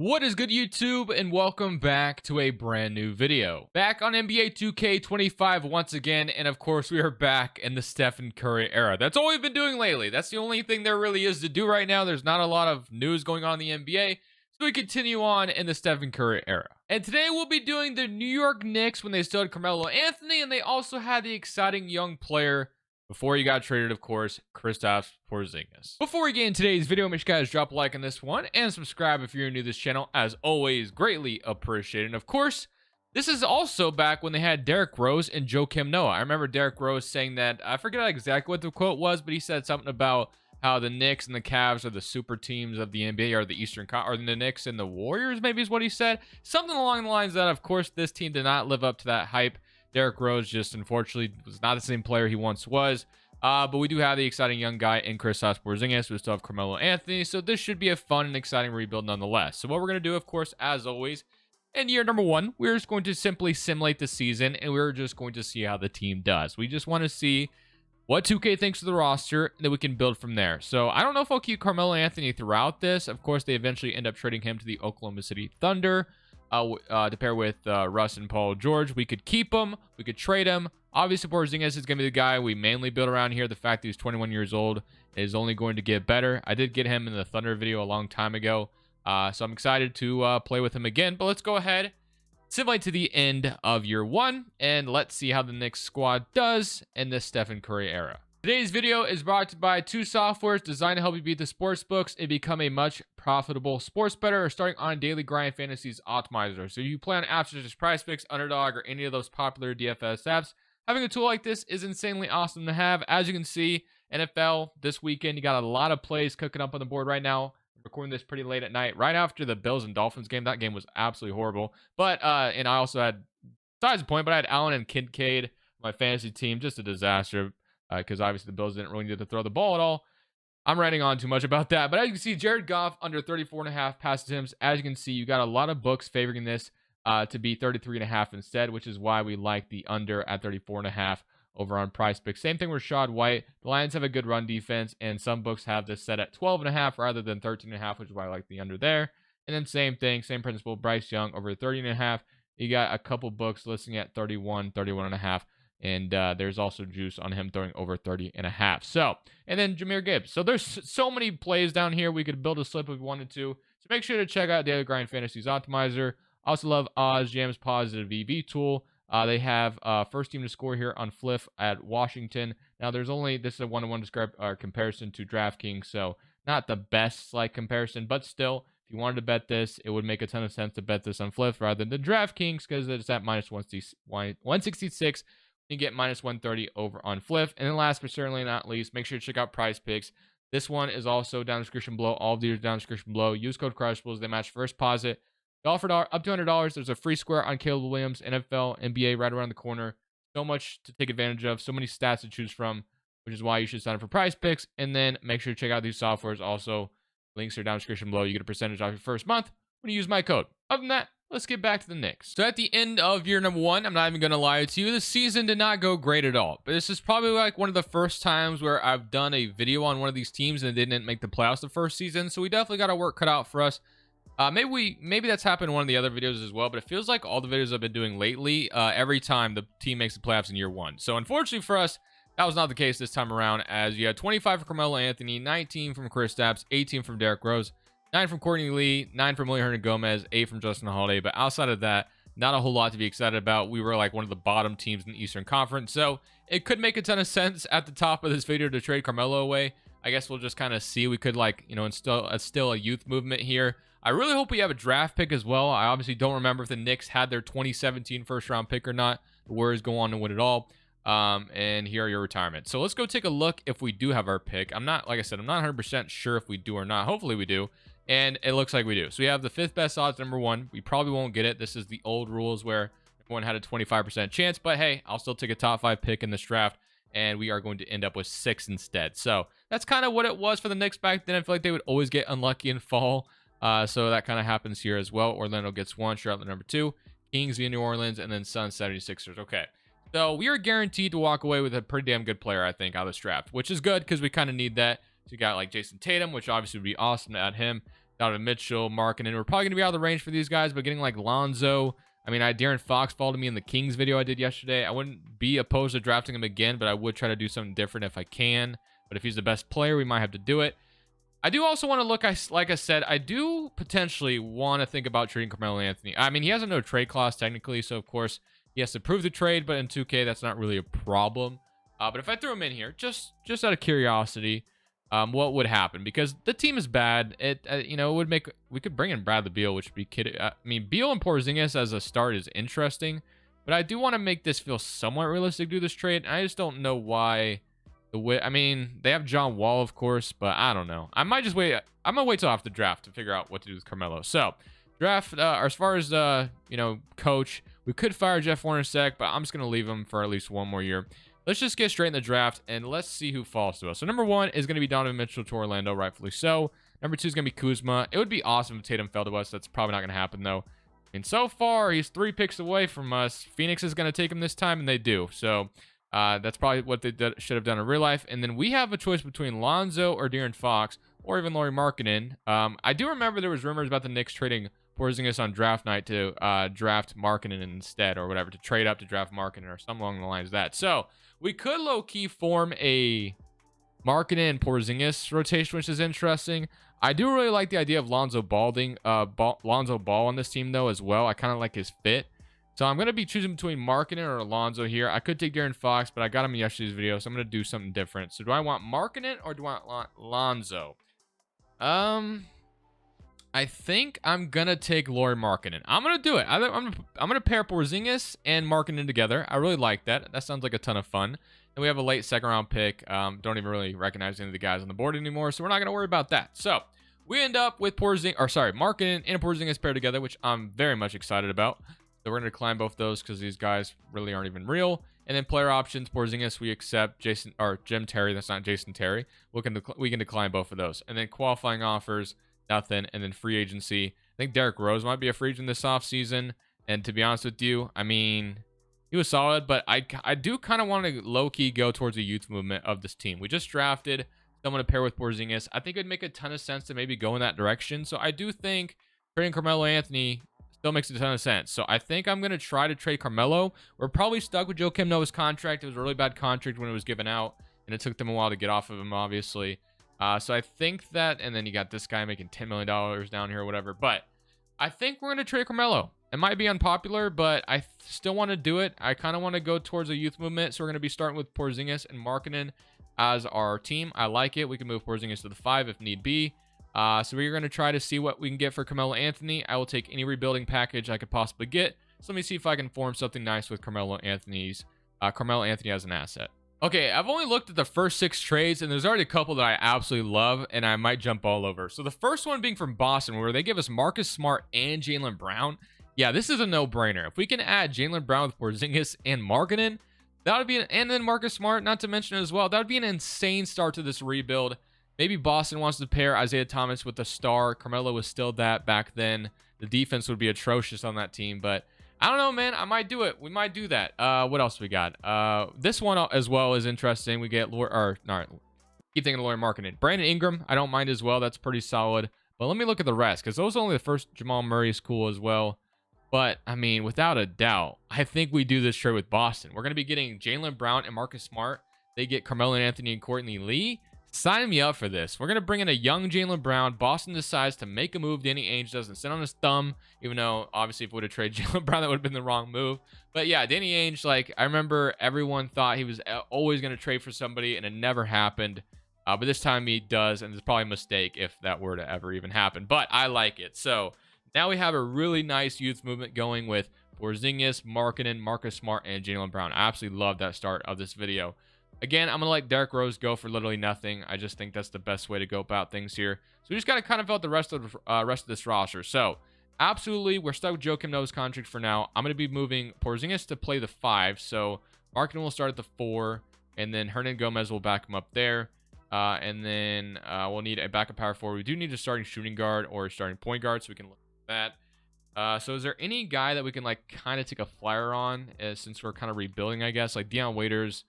What is good, YouTube, and welcome back to a brand new video. Back on NBA 2K25 once again, and of course we are back in the Steph and Curry era. That's all we've been doing lately. That's the only thing there really is to do right now. There's not a lot of news going on in the NBA, so we continue on in the Steph and Curry era. And today we'll be doing the New York Knicks when they still had Carmelo Anthony, and they also had the exciting young player before he got traded, of course, Kristaps Porzingis. Before we get into today's video, make sure you guys drop a like on this one and subscribe if you're new to this channel. As always, greatly appreciated. And of course, this is also back when they had Derrick Rose and Joakim Noah. I remember Derrick Rose saying that, I forget exactly what the quote was, but he said something about how the Knicks and the Cavs are the super teams of the NBA, or the or the Knicks and the Warriors, maybe is what he said. Something along the lines that, of course, this team did not live up to that hype. Derrick Rose just unfortunately was not the same player he once was. But we do have the exciting young guy in Kristaps Porzingis. We still have Carmelo Anthony. So this should be a fun and exciting rebuild nonetheless. So what we're going to do, of course, as always, in year number one, we're just going to simply simulate the season. And we're just going to see how the team does. We just want to see what 2K thinks of the roster, and then we can build from there. So I don't know if I'll keep Carmelo Anthony throughout this. Of course, they eventually end up trading him to the Oklahoma City Thunder. To pair with Russ and Paul George. We could keep him. We could trade him. Obviously, Porzingis is going to be the guy we mainly build around here. The fact that he's 21 years old is only going to get better. I did get him in the Thunder video a long time ago. So I'm excited to play with him again. But let's go ahead, simulate to the end of year one, and let's see how the Knicks squad does in this Stephen Curry era. Today's video is brought to you by two softwares designed to help you beat the sports books and become a much profitable sports bettor, or starting on Daily Grind Fantasies Optimizer. So you play on apps such as PrizePicks, Underdog, or any of those popular DFS apps. Having a tool like this is insanely awesome to have. As you can see, NFL this weekend, you got a lot of plays cooking up on the board right now. I'm recording this pretty late at night, right after the Bills and Dolphins game. That game was absolutely horrible. But and I also had, besides the point, but I had Allen and Kincaid, my fantasy team, just a disaster. Because obviously the Bills didn't really need to throw the ball at all. I'm ranting on too much about that. But as you can see, Jared Goff under 34.5 pass attempts. As you can see, you got a lot of books favoring this to be 33.5 instead, which is why we like the under at 34.5 over on PrizePicks. Same thing with Rashad White. The Lions have a good run defense, and some books have this set at 12.5 rather than 13.5, which is why I like the under there. And then same thing, same principle, Bryce Young over 30.5. You got a couple books listing at 31, 31.5. And there's also juice on him throwing over 30.5. So, and then Jahmyr Gibbs. So there's so many plays down here. We could build a slip if we wanted to. So make sure to check out Daily Grind Fantasies Optimizer. Also love OzJam's Positive EV tool. They have first team to score here on Fliff at Washington. Now this is a one-to-one comparison to DraftKings. So not the best comparison, but still, if you wanted to bet this, it would make a ton of sense to bet this on Fliff rather than DraftKings, because it's at minus 166. You get minus 130 over on Fliff. And then last but certainly not least, make sure to check out PrizePicks. This one is also down in the description below. All of these are down in the description below. Use code Crushables. They match first deposit. They offer up to $100. There's a free square on Caleb Williams, NFL, NBA right around the corner. So much to take advantage of. So many stats to choose from, which is why you should sign up for PrizePicks. And then make sure to check out these softwares. Also, links are down in the description below. You get a percentage off your first month when you use my code. Other than that, let's get back to the Knicks. So at the end of year number one, I'm not even going to lie to you, the season did not go great at all. But this is probably one of the first times where I've done a video on one of these teams and it didn't make the playoffs the first season. So we definitely got our work cut out for us. Maybe that's happened in one of the other videos as well. But it feels like all the videos I've been doing lately, every time the team makes the playoffs in year one. So unfortunately for us, that was not the case this time around, as you had 25 from Carmelo Anthony, 19 from Kristaps, 18 from Derrick Rose, 9 from Courtney Lee, 9 from Willie Hernangomez, 8 from Justin Holiday. But outside of that, not a whole lot to be excited about. We were one of the bottom teams in the Eastern Conference. So it could make a ton of sense at the top of this video to trade Carmelo away. I guess we'll just kind of see. We could instill a youth movement here. I really hope we have a draft pick as well. I obviously don't remember if the Knicks had their 2017 first round pick or not. The Warriors go on to win it all. And here are your retirements. So let's go take a look if we do have our pick. I'm not 100% sure if we do or not. Hopefully we do. And it looks like we do. So we have the 5th best odds, number one. We probably won't get it. This is the old rules where everyone had a 25% chance. But hey, I'll still take a top 5 pick in this draft. And we are going to end up with 6 instead. So that's kind of what it was for the Knicks back then. I feel like they would always get unlucky and fall. So that kind of happens here as well. Orlando gets 1, Charlotte number 2. Kings via New Orleans, and then Suns 76ers. Okay. So we are guaranteed to walk away with a pretty damn good player, I think, out of this draft. Which is good because we kind of need that. So you got Jason Tatum, which obviously would be awesome to add him. Donovan Mitchell, Markkanen. We're probably going to be out of the range for these guys, but getting like Lonzo. I mean, De'Aaron Fox followed me in the Kings video I did yesterday. I wouldn't be opposed to drafting him again, but I would try to do something different if I can. But if he's the best player, we might have to do it. I do also want to look, like I said, I do potentially want to think about trading Carmelo Anthony. I mean, he has a no trade clause technically, so of course he has to prove the trade, but in 2K, that's not really a problem. But if I threw him in here, just out of curiosity, what would happen? Because the team is bad. It would make, we could bring in Bradley Beal, which would be kidding. I mean, Beal and Porzingis as a start is interesting, but I do want to make this feel somewhat realistic to do this trade. I just don't know why. I mean, they have John Wall, of course, but I don't know. I might just wait. I'm gonna wait till after the draft to figure out what to do with Carmelo. So, draft, as far as coach, we could fire Jeff Hornacek, but I'm just gonna leave him for at least one more year. Let's just get straight in the draft and let's see who falls to us. So, number 1 is gonna be Donovan Mitchell to Orlando, rightfully so. Number 2 is gonna be Kuzma. It would be awesome if Tatum fell to us. That's probably not gonna happen though. And so far, he's 3 picks away from us. Phoenix is gonna take him this time, and they do. So. That's probably what they should have done in real life. And then we have a choice between Lonzo or De'Aaron Fox or even Lauri Markkanen. I do remember there was rumors about the Knicks trading Porzingis on draft night to draft Markkanen instead or whatever, to trade up to draft Markkanen or something along the lines of that. So we could low-key form a Markkanen and Porzingis rotation, which is interesting. I do really like the idea of Lonzo Ball on this team, though, as well. I kind of like his fit. So I'm going to be choosing between Markkanen or Alonzo here. I could take De'Aaron Fox, but I got him in yesterday's video, so I'm going to do something different. So do I want Markkanen or do I want Lonzo? I think I'm going to take Lauri Markkanen. I'm going to do it. I'm going to pair Porzingis and Markkanen together. I really like that. That sounds like a ton of fun. And we have a late second-round pick. Don't even really recognize any of the guys on the board anymore, so we're not going to worry about that. So we end up with Markkanen and Porzingis paired together, which I'm very much excited about. So we're going to decline both those because these guys really aren't even real. And then player options, Porzingis, we accept. Jim Terry, that's not Jason Terry. We can decline both of those. And then qualifying offers, nothing. And then free agency. I think Derrick Rose might be a free agent this offseason. And to be honest with you, I mean, he was solid, but I do kind of want to low-key go towards the youth movement of this team. We just drafted someone to pair with Porzingis. I think it'd make a ton of sense to maybe go in that direction. So I do think trading Carmelo Anthony still makes a ton of sense. So I think I'm going to try to trade Carmelo. We're probably stuck with Joakim Noah's contract. It was a really bad contract when it was given out, and it took them a while to get off of him, obviously. So I think that, and then you got this guy making $10 million down here or whatever. But I think we're going to trade Carmelo. It might be unpopular, but I still want to do it. I kind of want to go towards a youth movement. So we're going to be starting with Porzingis and Markkanen as our team. I like it. We can move Porzingis to the 5 if need be. So we're going to try to see what we can get for Carmelo Anthony. I will take any rebuilding package I could possibly get. So let me see if I can form something nice with Carmelo Anthony as an asset. Okay, I've only looked at the first 6 trades, and there's already a couple that I absolutely love, and I might jump all over. So the first one being from Boston, where they give us Marcus Smart and Jaylen Brown. Yeah, this is a no-brainer. If we can add Jaylen Brown with Porzingis and Markkanen, that would be and then Marcus Smart, not to mention as well, that would be an insane start to this rebuild. Maybe Boston wants to pair Isaiah Thomas with a star. Carmelo was still that back then. The defense would be atrocious on that team, but I don't know, man. I might do it. We might do that. What else we got? This one as well is interesting. We get keep thinking of Lauri Markkanen. Brandon Ingram, I don't mind as well. That's pretty solid. But let me look at the rest, because those are only the first. Jamal Murray is cool as well. But, I mean, without a doubt, I think we do this trade with Boston. We're going to be getting Jaylen Brown and Marcus Smart. They get Carmelo Anthony and Courtney Lee. Sign me up for this. We're going to bring in a young Jaylen Brown. Boston decides to make a move Danny Ainge doesn't sit on his thumb, even though, obviously, if we would have traded Jaylen Brown, that would have been the wrong move. But, yeah, Danny Ainge, like, I remember everyone thought he was always going to trade for somebody, and it never happened. But this time he does, and it's probably a mistake if that were to ever even happen. But I like it. So, now we have a really nice youth movement going with Porzingis, Markkanen, Marcus Smart, and Jaylen Brown. I absolutely love that start of this video. Again, I'm going to let Derrick Rose go for literally nothing. I just think that's the best way to go about things here. So we just got to kind of fill out the rest of this roster. So, absolutely, we're stuck with Joakim Noah's contract for now. I'm going to be moving Porzingis to play the 5. So, Markkanen will start at the 4. And then Hernan Gomez will back him up there. And then we'll need a backup power forward. We do need a starting shooting guard or a starting point guard, so we can look at that. So is there any guy that we can like kind of take a flyer on since we're kind of rebuilding, I guess? Like Deion Waiters.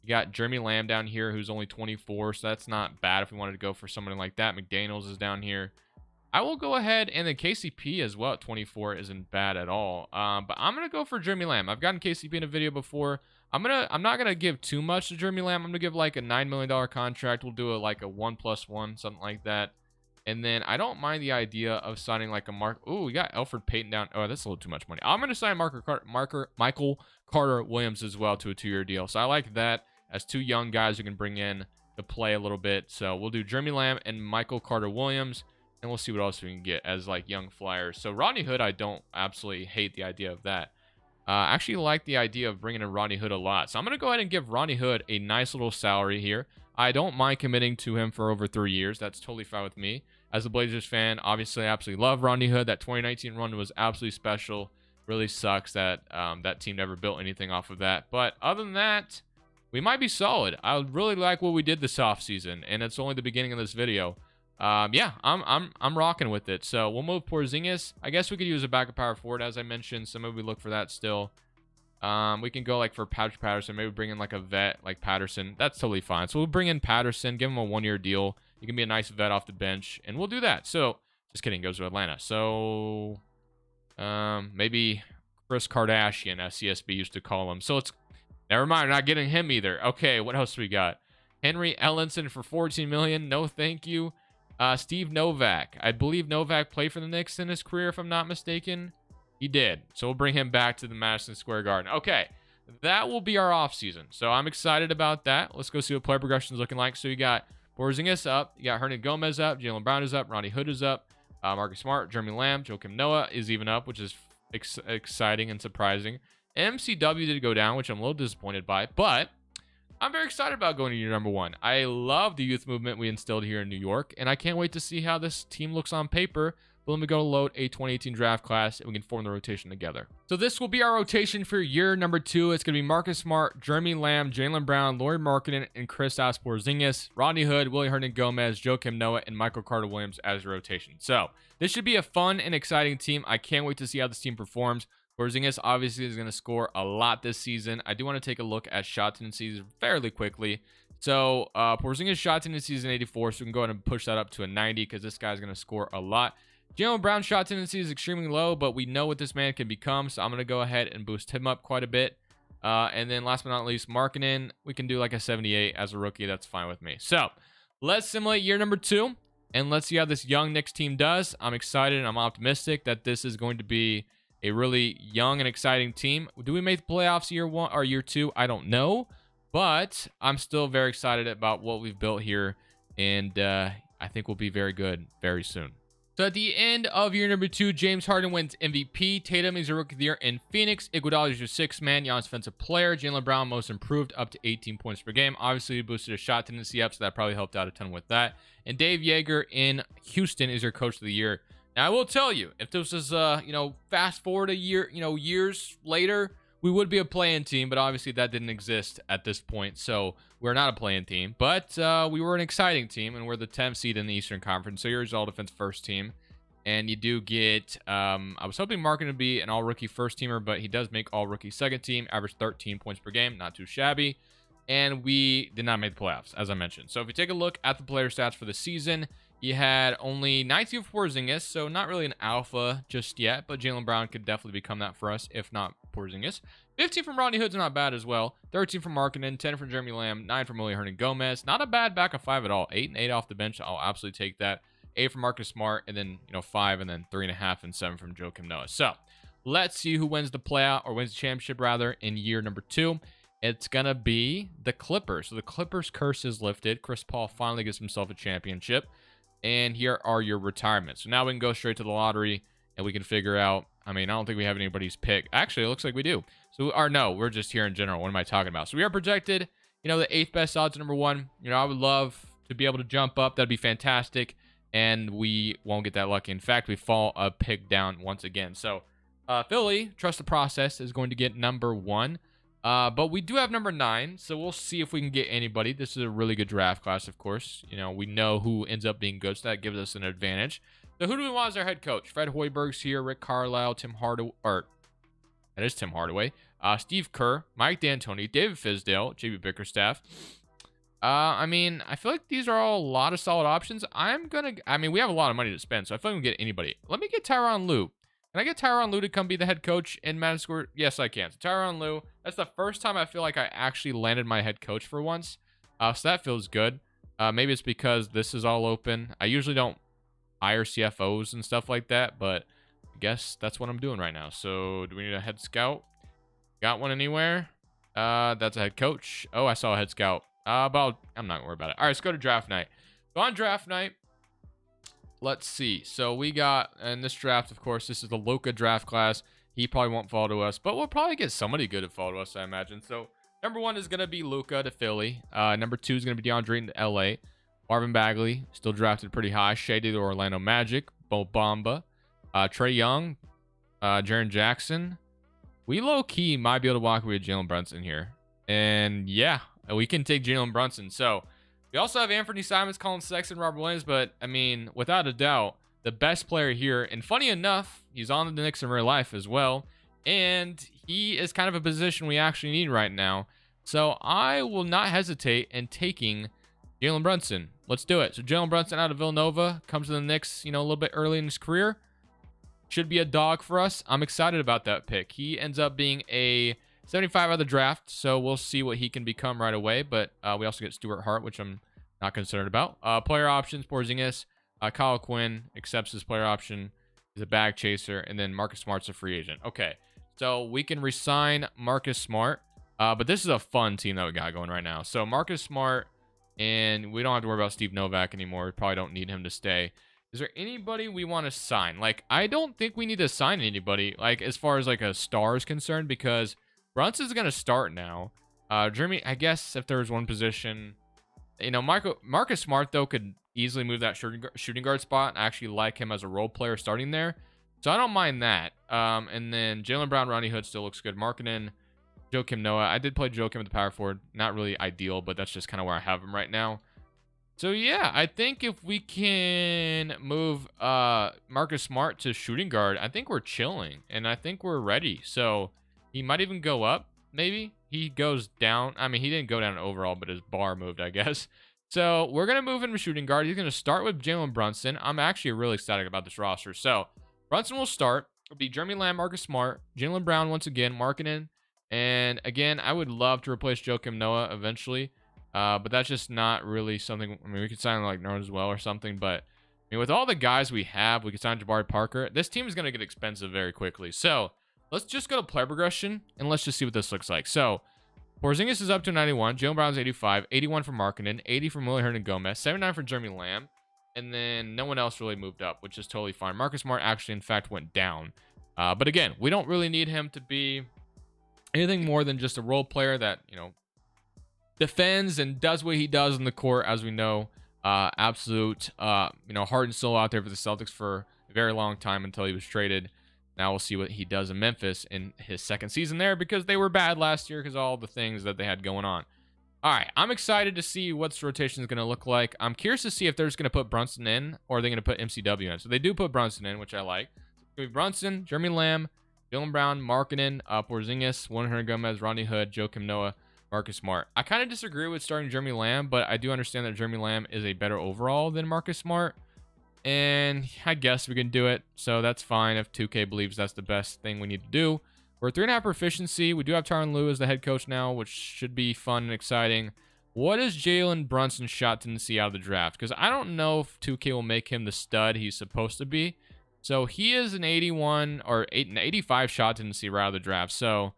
You got Jeremy Lamb down here who's only 24, so that's not bad if we wanted to go for someone like that. McDaniels is down here. I will go ahead, and then KCP as well at 24 isn't bad at all. But I'm gonna go for Jeremy Lamb. I've gotten KCP in a video before. I'm not gonna give too much to Jeremy Lamb. I'm gonna give like a $9 million contract. We'll do like a 1+1, something like that. And then I don't mind the idea of signing like a Mark. Oh, we got Alfred Payton down. Oh, that's a little too much money. I'm gonna sign Michael Carter Williams as well to a 2-year deal. So I like that as 2 young guys who can bring in to play a little bit. So we'll do Jeremy Lamb and Michael Carter Williams. And we'll see what else we can get as like young flyers. So Rodney Hood, I don't absolutely hate the idea of that. I actually like the idea of bringing in Rodney Hood a lot. So I'm going to go ahead and give Rodney Hood a nice little salary here. I don't mind committing to him for over 3 years. That's totally fine with me. As a Blazers fan, obviously I absolutely love Rodney Hood. That 2019 run was absolutely special. Really sucks that that team never built anything off of that. But other than that, we might be solid. I really like what we did this offseason, and it's only the beginning of this video. Yeah, I'm rocking with it. So we'll move Porzingis. I guess we could use a backup power forward, as I mentioned. So maybe we look for that still. We can go like for Patrick Patterson. Maybe bring in like a vet like Patterson. That's totally fine. So we'll bring in Patterson, give him a 1-year deal. He can be a nice vet off the bench, and we'll do that. So just kidding, goes to Atlanta. So maybe Chris Kardashian, as CSB used to call him. So it's never mind. We're not getting him either. Okay, what else we got? Henry Ellenson for $14 million. No, thank you. Steve Novak. I believe Novak played for the Knicks in his career, if I'm not mistaken. He did. So we'll bring him back to the Madison Square Garden. Okay, that will be our offseason. So I'm excited about that. Let's go see what player progression is looking like. So you got Porzingis up. You got Hernan Gomez up. Jaylen Brown is up. Ronnie Hood is up. Marcus Smart, Jeremy Lamb, Joakim Noah is even up, which is exciting and surprising. MCW did go down, which I'm a little disappointed by, but I'm very excited about going to year number 1. I love the youth movement we instilled here in New York, and I can't wait to see how this team looks on paper. But let me go load a 2018 draft class, and we can form the rotation together. So this will be our rotation for year number 2. It's going to be Marcus Smart, Jeremy Lamb, Jaylen Brown, Lauri Markkanen, and Kristaps Porzingis, Rodney Hood, Willie Hernan Gomez, Joakim Noah, and Michael Carter Williams as a rotation. So this should be a fun and exciting team. I can't wait to see how this team performs. Porzingis obviously is going to score a lot this season. I do want to take a look at shot tendencies fairly quickly. So Porzingis shot tendency is an 84, so we can go ahead and push that up to a 90 because this guy's going to score a lot. Jaylen Brown's shot tendency is extremely low, but we know what this man can become, so I'm going to go ahead and boost him up quite a bit. And then last but not least, Markkanen, we can do like a 78 as a rookie. That's fine with me. So let's simulate year number 2, and let's see how this young Knicks team does. I'm excited and I'm optimistic that this is going to be a really young and exciting team. Do we make the playoffs year 1 or year 2? I don't know, but I'm still very excited about what we've built here, and I think we'll be very good very soon. So at the end of year number 2, James Harden wins MVP. Tatum is a rookie of the year in Phoenix. Iguodala is your 6th man. Giannis defensive player. Jaylen Brown most improved, up to 18 points per game. Obviously, he boosted his shot tendency up, so that probably helped out a ton with that. And Dave Yeager in Houston is your coach of the year. Now, I will tell you, if this was, fast forward a year, years later, we would be a play-in team, but obviously that didn't exist at this point, so we're not a play-in team. But we were an exciting team, and we're the 10th seed in the Eastern Conference, so here's all-defense first team. And you do get, I was hoping Markkanen to be an all-rookie first-teamer, but he does make all-rookie second team, average 13 points per game, not too shabby. And we did not make the playoffs, as I mentioned. So if you take a look at the player stats for the season, you had only 19 for Porzingis, so not really an alpha just yet, but Jaylen Brown could definitely become that for us, if not Porzingis. 15 from Rodney Hood's not bad as well. 13 from Markkanen, 10 from Jeremy Lamb, 9 from Willie Hernan Gomez. Not a bad back of 5 at all. 8 and 8 off the bench. I'll absolutely take that. 8 from Marcus Smart, and then 5, and then 3.5 and 7 from Joakim Noah. So let's see who wins the playoff, or wins the championship rather, in year number 2. It's gonna be the Clippers. So the Clippers curse is lifted. Chris Paul finally gets himself a championship. And here are your retirements. So now we can go straight to the lottery, and we can figure out, I don't think we have anybody's pick. Actually, it looks like we do. So, or no, we're just here in general. What am I talking about? So we are projected, the 8th best odds, number 1. I would love to be able to jump up. That'd be fantastic. And we won't get that lucky. In fact, we fall a pick down once again. So Philly, trust the process, is going to get number 1. But we do have number 9, so we'll see if we can get anybody. This is a really good draft class, of course. We know who ends up being good, so that gives us an advantage. So who do we want as our head coach? Fred Hoiberg's here, Rick Carlisle, Tim Hardaway, that is Tim Hardaway, Steve Kerr, Mike D'Antoni, David Fizdale, JB Bickerstaff, I mean, I feel like these are all a lot of solid options. I mean, we have a lot of money to spend, so I feel like we can get anybody. Let me get Tyronn Lue. Can I get Tyronn Lue to come be the head coach in Madden Square? Yes, I can. So Tyronn Lue, that's the first time I feel like I actually landed my head coach for once. So that feels good. Maybe it's because this is all open. I usually don't hire CFOs and stuff like that, but I guess that's what I'm doing right now. So do we need a head scout? Got one anywhere? That's a head coach. Oh, I saw a head scout. I'm not gonna worry about it. All right, let's go to draft night. So on draft night, let's see. So we got, in this draft, of course, this is the Luka draft class. He probably won't fall to us, but we'll probably get somebody good to fall to us, I imagine. So number 1 is gonna be Luka to Philly. Number 2 is gonna be DeAndre to LA. Marvin Bagley, still drafted pretty high. Shady to Orlando Magic. Bo Bamba. Trey Young. Jaren Jackson. We low-key might be able to walk away with Jalen Brunson here. And yeah, we can take Jalen Brunson. So we also have Anthony Simons, Colin Sexton, Robert Williams. But, I mean, without a doubt, the best player here. And funny enough, he's on the Knicks in real life as well. And he is kind of a position we actually need right now. So I will not hesitate in taking Jalen Brunson. Let's do it. So Jalen Brunson out of Villanova comes to the Knicks, a little bit early in his career. Should be a dog for us. I'm excited about that pick. He ends up being a 75 out of the draft, so we'll see what he can become right away. But we also get Stuart Hart, which I'm not concerned about. Player options, Porzingis. Kyle Quinn accepts his player option. He's a bag chaser. And then Marcus Smart's a free agent. Okay, so we can resign Marcus Smart. But this is a fun team that we got going right now. So Marcus Smart, and we don't have to worry about Steve Novak anymore. We probably don't need him to stay. Is there anybody we want to sign? Like, I don't think we need to sign anybody, like, as far as, like, a star is concerned, because Brunson's going to start now. Jeremy, I guess if there was one position, Marcus Smart, though, could easily move that shooting guard spot. I actually like him as a role player starting there. So I don't mind that. And then Jaylen Brown, Rodney Hood still looks good. Markkanen, Joakim Noah. I did play Joakim at the power forward. Not really ideal, but that's just kind of where I have him right now. So, yeah, I think if we can move Marcus Smart to shooting guard, I think we're chilling, and I think we're ready. So, he might even go up, maybe. He goes down. I mean, he didn't go down overall, but his bar moved, I guess. So, we're going to move him to shooting guard. He's going to start with Jalen Brunson. I'm actually really ecstatic about this roster. So, Brunson will start. It'll be Jeremy Lamb, Marcus Smart, Jaylen Brown once again, Markkanen. And, again, I would love to replace Joakim Noah eventually. But that's just not really something. I mean, we could sign like Nerd as well or something. But I mean, with all the guys we have, we could sign Jabari Parker. This team is going to get expensive very quickly. So let's just go to player progression and let's just see what this looks like. So Porzingis is up to 91. Jaylen Brown's 85. 81 for Markkanen. 80 from Willie Hernangomez. 79 for Jeremy Lamb. And then no one else really moved up, which is totally fine. Marcus Smart actually, in fact, went down. But again, we don't really need him to be anything more than just a role player that, defends and does what he does in the court, as we know. Absolute, heart and soul out there for the Celtics for a very long time until he was traded. Now we'll see what he does in Memphis in his second season there, because they were bad last year because of all the things that they had going on. All right, I'm excited to see what this rotation is going to look like. I'm curious to see if they're just going to put Brunson in or they're going to put MCW in. So they do put Brunson in, which I like. It's going to be Brunson, Jeremy Lamb, Jaylen Brown, Markkanen, Porzingis, Willie Hernangomez, Rodney Hood, Joakim Noah, Marcus Smart. I kind of disagree with starting Jeremy Lamb, but I do understand that Jeremy Lamb is a better overall than Marcus Smart. And I guess we can do it. So that's fine if 2K believes that's the best thing we need to do. We're 3.5 proficiency. We do have Tyronn Lue as the head coach now, which should be fun and exciting. What is Jalen Brunson's shot tendency out of the draft? Because I don't know if 2K will make him the stud he's supposed to be. So he is an 81 or an 85 shot tendency right out of the draft. So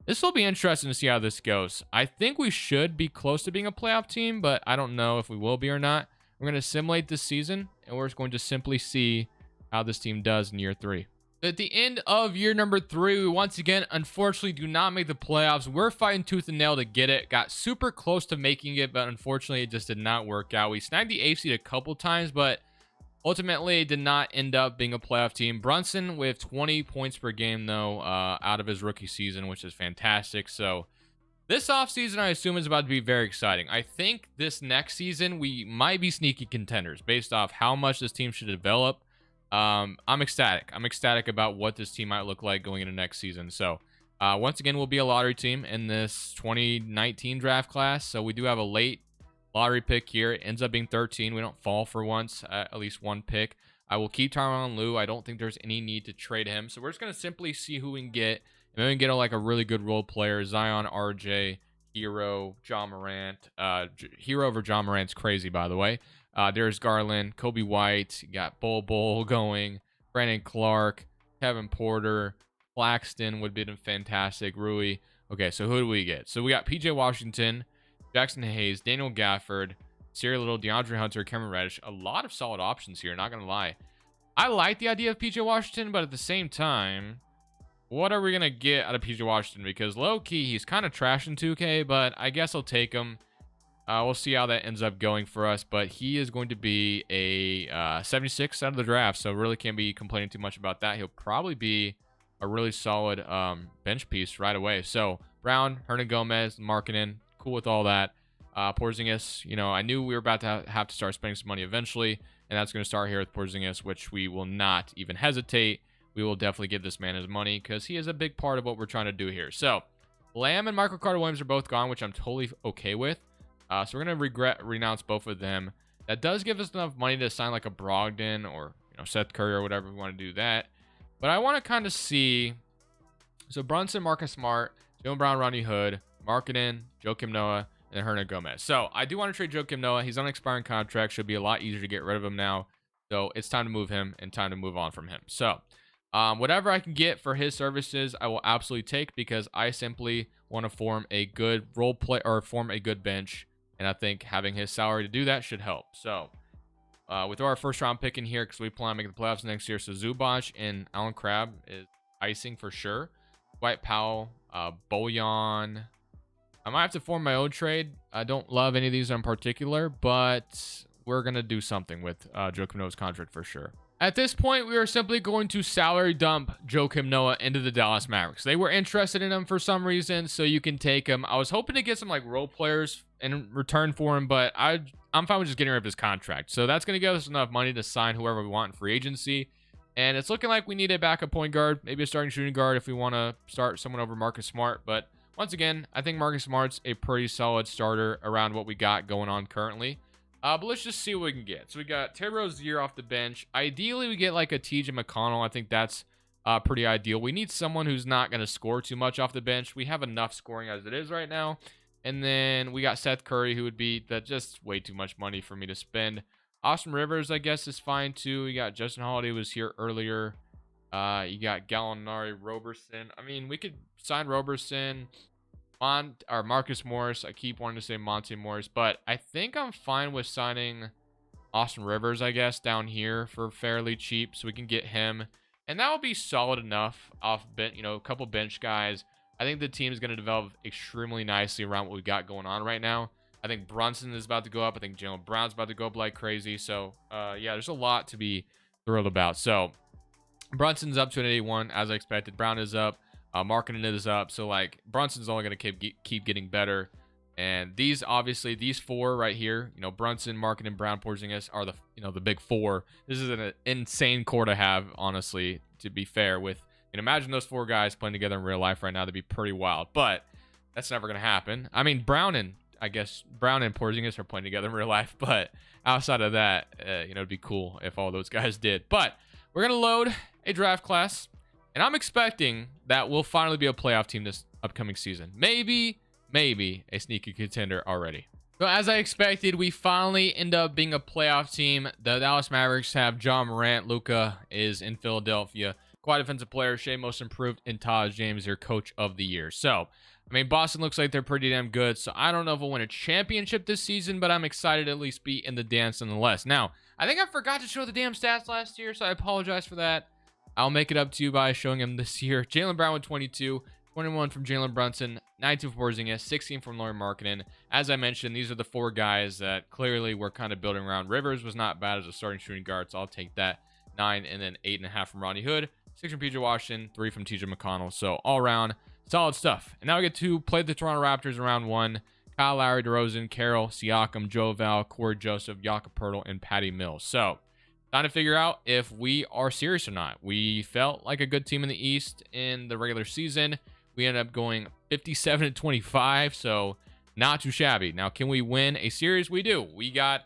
this will be interesting to see how this goes. I think we should be close to being a playoff team, but I don't know if we will be or not. We're going to simulate this season, and we're just going to simply see how this team does in year 3. At the end of year number 3, we once again, unfortunately, do not make the playoffs. We're fighting tooth and nail to get it. Got super close to making it, but unfortunately, it just did not work out. We snagged the AFC a couple times, but ultimately, it did not end up being a playoff team. Brunson with 20 points per game, though, out of his rookie season, which is fantastic. So this offseason, I assume, is about to be very exciting. I think this next season, we might be sneaky contenders based off how much this team should develop. I'm ecstatic. I'm ecstatic about what this team might look like going into next season. So once again, we'll be a lottery team in this 2019 draft class. So we do have a late lottery pick here. It ends up being 13. We don't fall for once, at least one pick. I will keep Tyronn Lue. I don't think there's any need to trade him. So we're just going to simply see who we can get. And then we can get like a really good role player. Zion, RJ, Hero, John Morant. Hero over John Morant's crazy, by the way. There's Garland, Kobe White. You got Bull going. Brandon Clark, Kevin Porter, Claxton would have been fantastic. Rui. Okay, so who do we get? So we got PJ Washington, Jackson Hayes, Daniel Gafford, Sierra Little, DeAndre Hunter, Cameron Reddish. A lot of solid options here, not going to lie. I like the idea of PJ Washington, but at the same time, what are we going to get out of PJ Washington? Because low-key, he's kind of trash in 2K, but I guess I'll take him. We'll see how that ends up going for us, but he is going to be a 76 out of the draft, so really can't be complaining too much about that. He'll probably be a really solid bench piece right away. So Brown, Hernan Gomez, Markkanen, cool with all that. Porzingis, you know, I knew we were about to have to start spending some money eventually, and that's going to start here with Porzingis, which we will not even hesitate. We will definitely give this man his money because he is a big part of what we're trying to do here. So Lamb and Michael Carter-Williams are both gone, which I'm totally okay with. So we're going to renounce both of them. That does give us enough money to sign like a Brogdon or, you know, Seth Curry or whatever we want to do that. But I want to kind of see. So Brunson, Marcus Smart, Jalen Brown, Ronnie Hood, Markkanen, Joakim Noah, and Hernan Gomez. So I do want to trade Joakim Noah. He's on an expiring contract. Should be a lot easier to get rid of him now. So it's time to move him and time to move on from him. So whatever I can get for his services, I will absolutely take because I simply want to form a good role play or form a good bench. And I think having his salary to do that should help. So we throw our first round pick in here because we plan on making the playoffs next year. So Zubac and Alan Crabb is icing for sure. Dwight Powell, Bojan. I might have to form my own trade. I don't love any of these in particular, but we're going to do something with Joakim Noah's contract for sure. At this point, we are simply going to salary dump Joakim Noah into the Dallas Mavericks. They were interested in him for some reason, so you can take him. I was hoping to get some like role players in return for him, but I'm fine with just getting rid of his contract. So that's going to give us enough money to sign whoever we want in free agency. And it's looking like we need a backup point guard, maybe a starting shooting guard if we want to start someone over Marcus Smart. But once again, I think Marcus Smart's a pretty solid starter around what we got going on currently. But let's just see what we can get. So we got Terry Rozier off the bench. Ideally, we get like a TJ McConnell. I think that's pretty ideal. We need someone who's not going to score too much off the bench. We have enough scoring as it is right now. And then we got Seth Curry, who would be just way too much money for me to spend. Austin Rivers, I guess, is fine too. You got Justin Holiday was here earlier. You got Gallinari, Roberson. I mean, we could sign Roberson. Or Marcus Morris. I keep wanting to say Monte Morris, but I think I'm fine with signing Austin Rivers, I guess, down here for fairly cheap, so we can get him, and that will be solid enough off bench. You know, a couple bench guys. I think the team is going to develop extremely nicely around what we got going on right now. I think Brunson is about to go up. I think Jalen Brown's about to go up like crazy. So, yeah, there's a lot to be thrilled about. So, Brunson's up to an 81, as I expected. Brown is up. Markkanen is up. So, like, Brunson's only going to keep getting better. And these, obviously, these four right here, you know, Brunson, Markkanen, Brown, Porzingis are the, you know, the big four. This is an insane core to have, honestly, to be fair with. And imagine those four guys playing together in real life right now. That'd be pretty wild. But that's never going to happen. I mean, Brown and Porzingis are playing together in real life. But outside of that, you know, it'd be cool if all those guys did. But we're going to load a draft class. And I'm expecting that we'll finally be a playoff team this upcoming season. Maybe a sneaky contender already. So as I expected, we finally end up being a playoff team. The Dallas Mavericks have John Morant. Luka is in Philadelphia. Quite defensive player. Shea Most Improved. And Taj James, your coach of the year. So, I mean, Boston looks like they're pretty damn good. So I don't know if we'll win a championship this season, but I'm excited to at least be in the dance nonetheless. Now, I think I forgot to show the damn stats last year, so I apologize for that. I'll make it up to you by showing him this year. Jaylen Brown with 22, 21 from Jalen Brunson, 19 from Porzingis, 16 from Lauri Markkanen. As I mentioned, these are the four guys that clearly we're kind of building around. Rivers was not bad as a starting shooting guard, so I'll take that. 9 and then 8.5 from Rodney Hood, 6 from PJ Washington, 3 from TJ McConnell. So all around, solid stuff. And now we get to play the Toronto Raptors in round 1. Kyle Lowry, DeRozan, Carroll, Siakam, Joe Val, Corey Joseph, Jakob Poeltl, and Patty Mills. So time to figure out if we are serious or not. We felt like a good team in the East in the regular season. We ended up going 57-25, so Not too shabby. Now, can we win a series? We do. We got,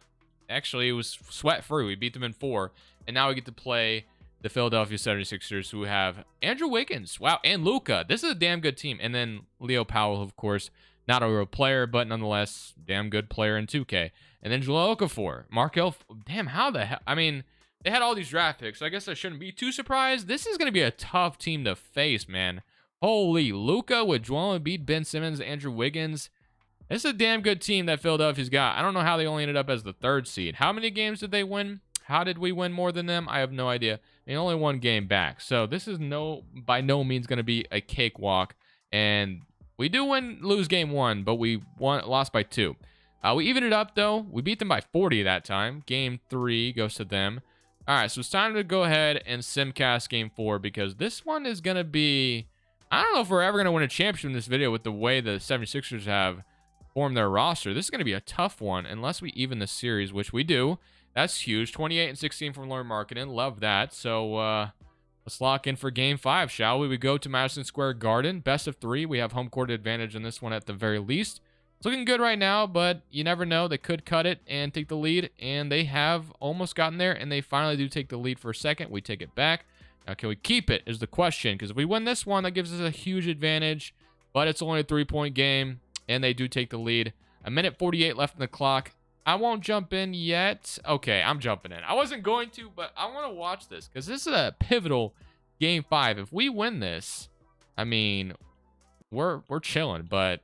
actually, it was sweat-free. We beat them in 4. And now we get to play the Philadelphia 76ers, who have Andrew Wiggins. Wow, and Luka. This is a damn good team. And then Leo Powell, of course, not a real player, but nonetheless, damn good player in 2K. And then Jahlil Okafor. Markel, damn, how the hell? I mean, they had all these draft picks, so I guess I shouldn't be too surprised. This is going to be a tough team to face, man. Holy, Luka with Joel Embiid, Ben Simmons, Andrew Wiggins. This is a damn good team that Philadelphia's got. I don't know how they only ended up as the 3rd seed. How many games did they win? How did we win more than them? I have no idea. They only won game back. So this is by no means going to be a cakewalk. And we do lose game 1, but we lost by 2. We evened it up, though. We beat them by 40 that time. Game 3 goes to them. All right, so it's time to go ahead and simcast game 4, because this one is going to be... I don't know if we're ever going to win a championship in this video with the way the 76ers have formed their roster. This is going to be a tough one unless we even the series, which we do. That's huge. 28-16 from Lauren Marketing. Love that. So let's lock in for game 5, shall we? We go to Madison Square Garden. Best of 3. We have home court advantage in this one at the very least. It's looking good right now, but you never know. They could cut it and take the lead, and they have almost gotten there, and they finally do take the lead for a second. We take it back. Now, can we keep it is the question, because if we win this one, that gives us a huge advantage, but it's only a 3-point game, and they do take the lead. 1:48 left in the clock. I won't jump in yet. Okay, I'm jumping in. I wasn't going to, but I want to watch this, because this is a pivotal game 5. If we win this, I mean, we're chilling, but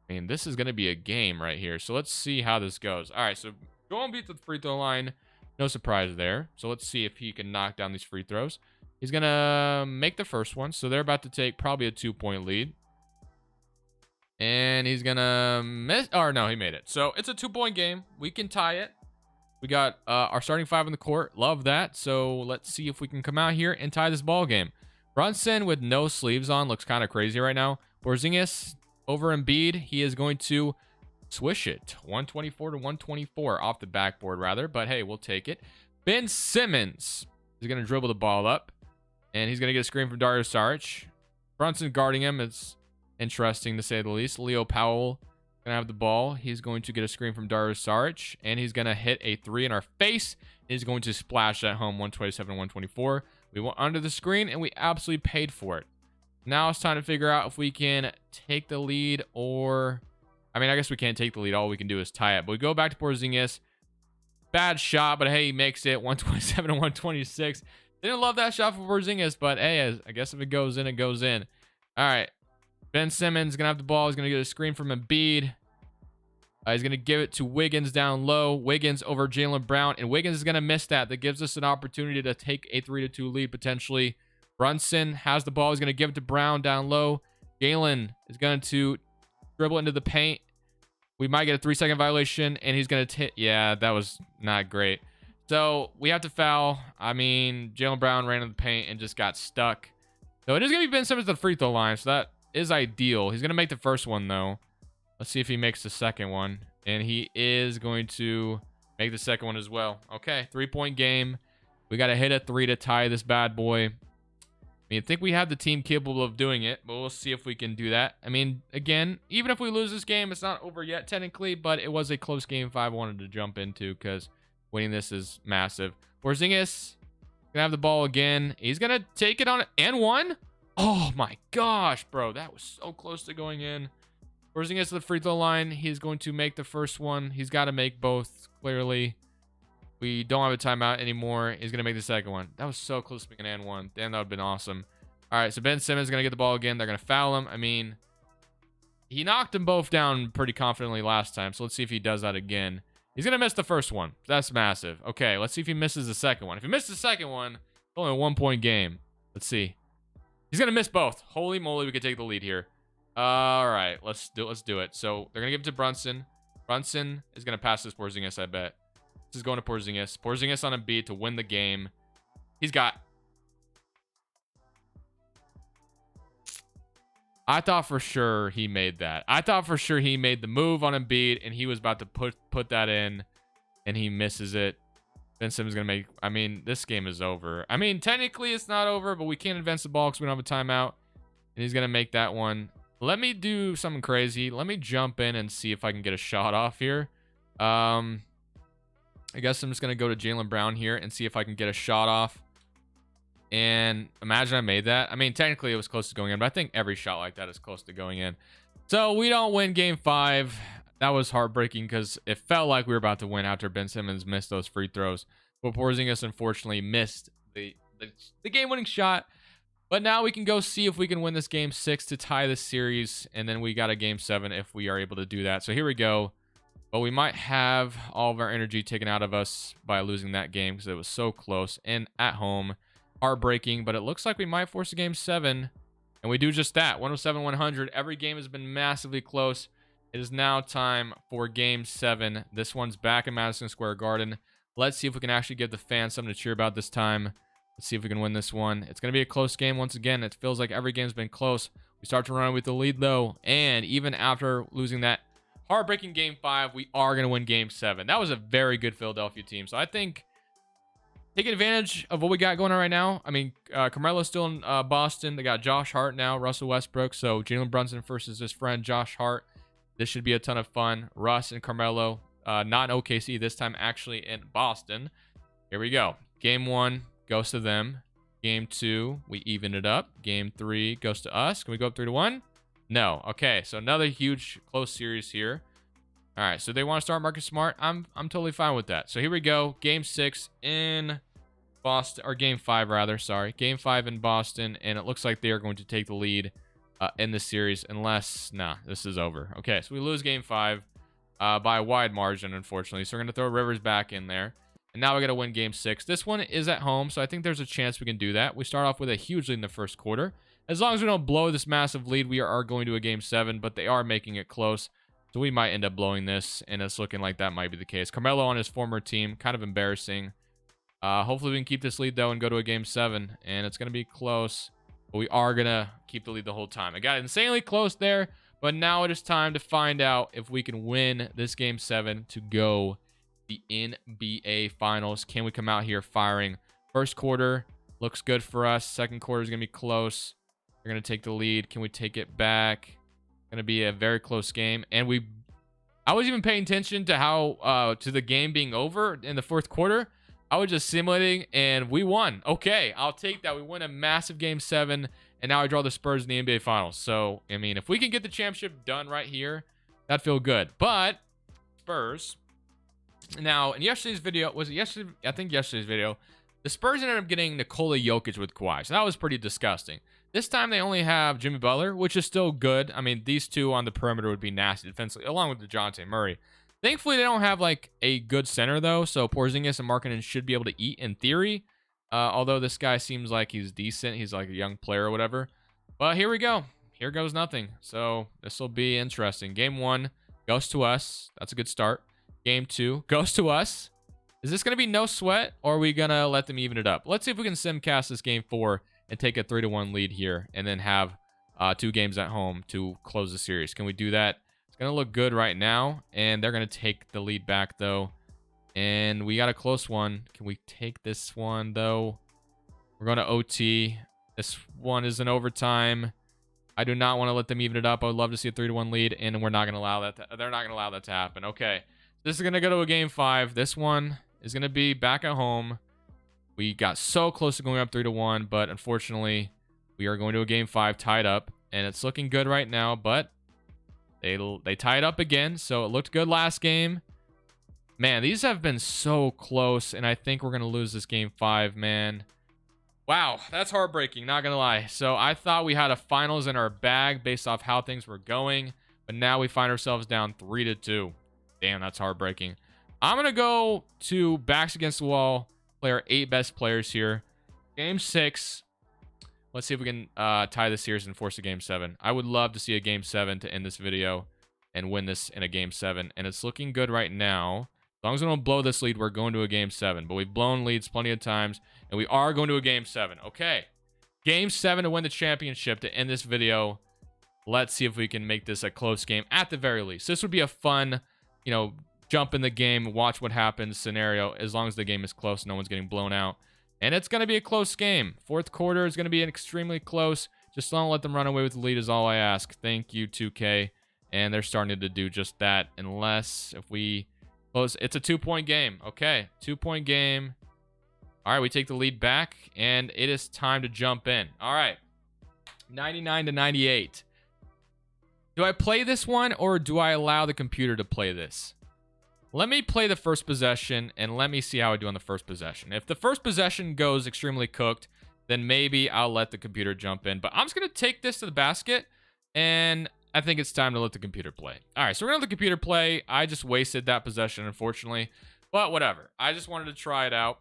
I mean, this is going to be a game right here. So let's see how this goes. All right, so Joel Embiid to the free throw line. No surprise there. So let's see if he can knock down these free throws. He's going to make the first one. So they're about to take probably a 2-point lead. And he's going to miss. Or no, he made it. So it's a 2-point game. We can tie it. We got our starting 5 on the court. Love that. So let's see if we can come out here and tie this ball game. Brunson with no sleeves on looks kind of crazy right now. Porzingis over Embiid. He is going to swish it. 124 to 124 off the backboard, rather. But hey, we'll take it. Ben Simmons is going to dribble the ball up. And he's going to get a screen from Dario Saric. Brunson guarding him. It's interesting to say the least. Leo Powell going to have the ball. He's going to get a screen from Dario Saric. And he's going to hit a 3 in our face. He's going to splash at home 127 to 124. We went under the screen and we absolutely paid for it. Now it's time to figure out if we can take the lead or... I mean, I guess we can't take the lead. All we can do is tie it. But we go back to Porzingis. Bad shot, but hey, he makes it 127 to 126. Didn't love that shot for Porzingis, but hey, I guess if it goes in, it goes in. All right. Ben Simmons going to have the ball. He's going to get a screen from Embiid. He's going to give it to Wiggins down low. Wiggins over Jaylen Brown, and Wiggins is going to miss that. That gives us an opportunity to take a 3-2 lead potentially. Brunson has the ball. He's going to give it to Brown down low. Jaylen is going to dribble into the paint. We might get a 3-second violation, and he's going to hit. Yeah, that was not great. So we have to foul. I mean, Jaylen Brown ran in the paint and just got stuck. So it is going to be Ben Simmons at the free throw line, so that is ideal. He's going to make the first one, though. Let's see if he makes the second one. And he is going to make the second one as well. Okay, 3-point game. We got to hit a 3 to tie this bad boy. I mean, I think we have the team capable of doing it, but we'll see if we can do that. I mean, again, even if we lose this game, it's not over yet technically, but it was a close game 5 I wanted to jump into because winning this is massive. Porzingis gonna have the ball again. He's gonna take it on it and 1. Oh my gosh, bro, that was so close to going in. Porzingis to the free throw line. He's going to make the first one. He's got to make both, clearly. We don't have a timeout anymore. He's going to make the second one. That was so close to making an and 1. Damn, that would have been awesome. All right, so Ben Simmons is going to get the ball again. They're going to foul him. I mean, he knocked them both down pretty confidently last time, so let's see if he does that again. He's going to miss the first one. That's massive. Okay, let's see if he misses the second one. If he misses the second one, it's only a 1-point game. Let's see. He's going to miss both. Holy moly, we could take the lead here. All right, let's do it. So they're going to give it to Brunson. Brunson is going to pass this Porzingis, I bet. This is going to Porzingis. Porzingis on Embiid to win the game. He's got... I thought for sure he made that. I thought for sure he made the move on Embiid, and he was about to put that in, and he misses it. Ben Simmons is going to make... I mean, this game is over. I mean, technically it's not over, but we can't advance the ball because we don't have a timeout. And he's going to make that one. Let me do something crazy. Let me jump in and see if I can get a shot off here. I guess I'm just going to go to Jaylen Brown here and see if I can get a shot off. And imagine I made that. I mean, technically it was close to going in, but I think every shot like that is close to going in. So we don't win game 5. That was heartbreaking because it felt like we were about to win after Ben Simmons missed those free throws. But Porzingis unfortunately missed the game-winning shot. But now we can go see if we can win this game 6 to tie the series. And then we got a game 7 if we are able to do that. So here we go. But we might have all of our energy taken out of us by losing that game because it was so close and at home. Heartbreaking, but it looks like we might force a game 7. And we do just that. 107-100. Every game has been massively close. It is now time for game 7. This one's back in Madison Square Garden. Let's see if we can actually give the fans something to cheer about this time. Let's see if we can win this one. It's going to be a close game once again. It feels like every game's been close. We start to run with the lead, though. And even after losing that heartbreaking game 5, we are going to win game 7. That was a very good Philadelphia team. So I think taking advantage of what we got going on right now. I mean, Carmelo's still in Boston. They got Josh Hart now, Russell Westbrook. So Jalen Brunson versus his friend Josh Hart. This should be a ton of fun. Russ and Carmelo, not in OKC, this time actually in Boston. Here we go. Game 1 goes to them. Game 2, we even it up. Game 3 goes to us. Can we go up 3-1? No. Okay, so another huge close series here. All right, so they want to start Marcus Smart. I'm totally fine with that. So here we go. Game 6 in Boston, or game 5 rather. Sorry, game 5 in Boston, and it looks like they are going to take the lead in this series, unless this is over. Okay, so we lose game 5 by a wide margin, unfortunately. So we're gonna throw Rivers back in there, and now we got to win game 6. This one is at home, so I think there's a chance we can do that. We start off with a huge lead in the first quarter. As long as we don't blow this massive lead, we are going to a game 7, but they are making it close. So we might end up blowing this, and it's looking like that might be the case. Carmelo on his former team, kind of embarrassing. Hopefully we can keep this lead, though, and go to a game 7, and it's going to be close. But we are going to keep the lead the whole time. I got insanely close there, but now it is time to find out if we can win this game 7 to go the NBA Finals. Can we come out here firing? First quarter looks good for us. Second quarter is going to be close. We're going to take the lead. Can we take it back? Going to be a very close game. And I was even paying attention to how to the game being over in the fourth quarter. I was just simulating, and we won. Okay, I'll take that. We win a massive game 7, and now I draw the Spurs in the NBA Finals. So, I mean, if we can get the championship done right here, that'd feel good. But Spurs. Now, in yesterday's video, was it yesterday? I think yesterday's video, the Spurs ended up getting Nikola Jokic with Kawhi. So that was pretty disgusting. This time they only have Jimmy Butler, which is still good. I mean, these two on the perimeter would be nasty defensively, along with DeJounte Murray. Thankfully, they don't have like a good center, though. So Porzingis and Markkanen should be able to eat in theory. Although this guy seems like he's decent. He's like a young player or whatever. But here we go. Here goes nothing. So this will be interesting. Game 1 goes to us. That's a good start. Game 2 goes to us. Is this going to be no sweat, or are we going to let them even it up? Let's see if we can simcast this game 4 and take a 3-1 lead here, and then have 2 games at home to close the series. Can we do that? It's going to look good right now, and they're going to take the lead back, though. And we got a close one. Can we take this one, though? We're going to OT. This one is in overtime. I do not want to let them even it up. I would love to see a 3-1 lead, and we're not going to allow that. They're not going to allow that to happen. Okay, this is going to go to a game 5. This one is going to be back at home. We got so close to going up 3-1, but unfortunately, we are going to a game 5 tied up, and it's looking good right now, but they tied up again, so it looked good last game. Man, these have been so close, and I think we're going to lose this game 5, man. Wow, that's heartbreaking, not going to lie. So I thought we had a finals in our bag based off how things were going, but now we find ourselves down 3-2. Damn, that's heartbreaking. I'm going to go to backs against the wall, play our 8 best players here. Game 6. Let's see if we can tie the series and force a game 7. I would love to see a game 7 to end this video and win this in a game 7. And it's looking good right now. As long as we don't blow this lead, we're going to a game 7. But we've blown leads plenty of times, and we are going to a game 7. Okay. Game 7 to win the championship to end this video. Let's see if we can make this a close game at the very least. This would be a fun, jump in the game, watch what happens scenario, as long as the game is close, no one's getting blown out. And it's going to be a close game. Fourth quarter is going to be extremely close. Just don't let them run away with the lead is all I ask. Thank you, 2K. And they're starting to do just that. Unless if we close, it's a 2-point game. Okay, 2-point game. All right, we take the lead back, and it is time to jump in. All right, 99-98. Do I play this one, or do I allow the computer to play this? Let me play the first possession, and let me see how I do on the first possession. If the first possession goes extremely cooked, then maybe I'll let the computer jump in. But I'm just going to take this to the basket, and I think it's time to let the computer play. All right, so we're going to let the computer play. I just wasted that possession, unfortunately. But whatever. I just wanted to try it out.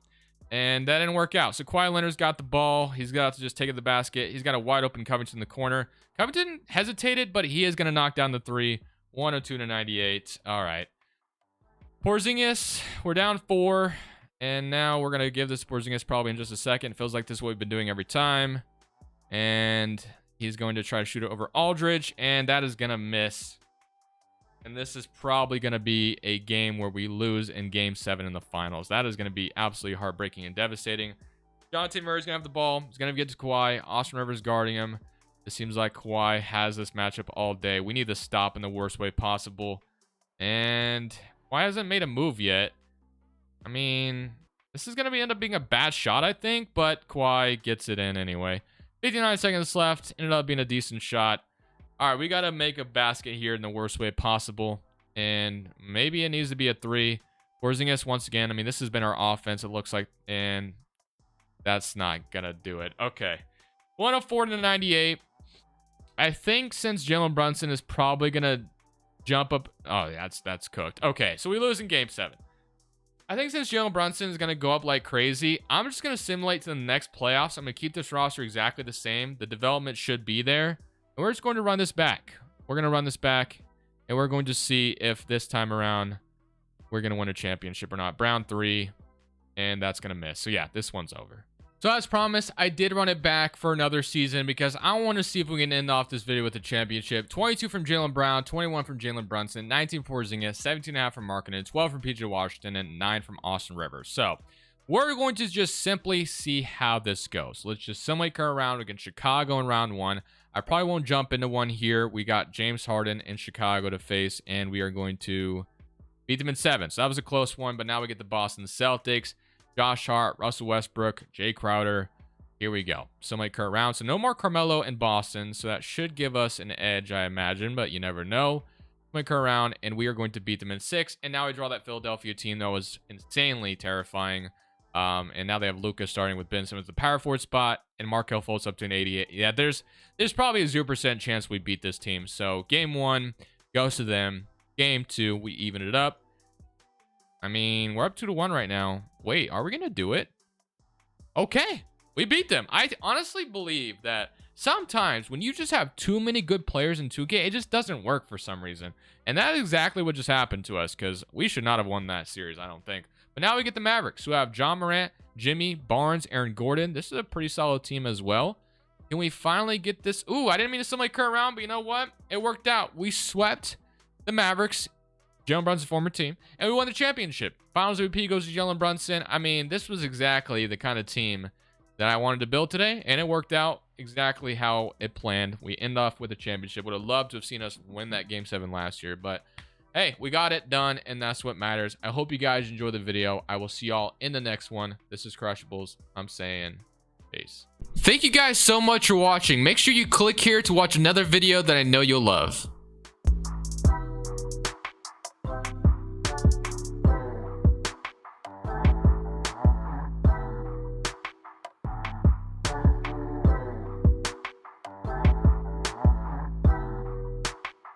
And that didn't work out. So Kawhi Leonard's got the ball. He's got to just take it to the basket. He's got a wide open Covington in the corner. Covington hesitated, but he is going to knock down the three. 102-98. All right. Porzingis, we're down 4. And now we're going to give this Porzingis probably in just a second. It feels like this is what we've been doing every time. And he's going to try to shoot it over Aldridge. And that is going to miss. And this is probably going to be a game where we lose in Game 7 in the finals. That is going to be absolutely heartbreaking and devastating. Jonathan Murray's going to have the ball. He's going to get to Kawhi. Austin Rivers guarding him. It seems like Kawhi has this matchup all day. We need to stop in the worst way possible. And Kawhi hasn't made a move yet. I mean, this is going to end up being a bad shot, I think. But Kawhi gets it in anyway. 59 seconds left. Ended up being a decent shot. All right, we got to make a basket here in the worst way possible. And maybe it needs to be a 3. Porzingis once again. I mean, this has been our offense, it looks like. And that's not going to do it. Okay. 104-98. I think since Jalen Brunson is probably going to jump up. Oh, that's cooked. Okay, so we lose in Game 7. I think since Jalen Brunson is going to go up like crazy, I'm just going to simulate to the next playoffs. I'm going to keep this roster exactly the same. The development should be there. And we're just going to run this back. We're going to run this back. And we're going to see if this time around we're going to win a championship or not. Brown 3. And that's going to miss. So yeah, this one's over. So as promised, I did run it back for another season because I want to see if we can end off this video with a championship. 22 from Jaylen Brown, 21 from Jalen Brunson, 19 for Porzingis, 17.5 from Markkanen, 12 from PJ Washington, and 9 from Austin Rivers. So we're going to just simply see how this goes. Let's just simulate current round against Chicago in round 1. I probably won't jump into one here. We got James Harden in Chicago to face, and we are going to beat them in 7. So that was a close one, but now we get the Boston Celtics. Josh Hart, Russell Westbrook, Jay Crowder. Here we go. Simulate current round. So no more Carmelo in Boston, so that should give us an edge, I imagine, but you never know. Simulate current round, and we are going to beat them in 6. And now we draw that Philadelphia team that was insanely terrifying. And now they have Luka starting with Ben Simmons, the power forward spot, and Markelle Fultz up to an 88. Yeah, there's probably a 0% chance we beat this team. So game 1 goes to them. Game 2, we even it up. I mean, we're up 2-1 right now. Wait, are we going to do it? Okay, we beat them. I honestly believe that sometimes when you just have too many good players in 2K, it just doesn't work for some reason. And that is exactly what just happened to us because we should not have won that series, I don't think. But now we get the Mavericks, who have John Morant, Jimmy, Barnes, Aaron Gordon. This is a pretty solid team as well. Can we finally get this? Ooh, I didn't mean to simulate current round, but you know what? It worked out. We swept the Mavericks, Jalen Brunson's former team, and we won the championship. Finals MVP goes to Jalen Brunson. I mean, this was exactly the kind of team that I wanted to build today, and it worked out exactly how it planned. We end off with a championship. Would have loved to have seen us win that Game 7 last year, but hey, we got it done, and that's what matters. I hope you guys enjoyed the video. I will see y'all in the next one. This is Crushables. I'm saying peace. Thank you guys so much for watching. Make sure you click here to watch another video that I know you'll love.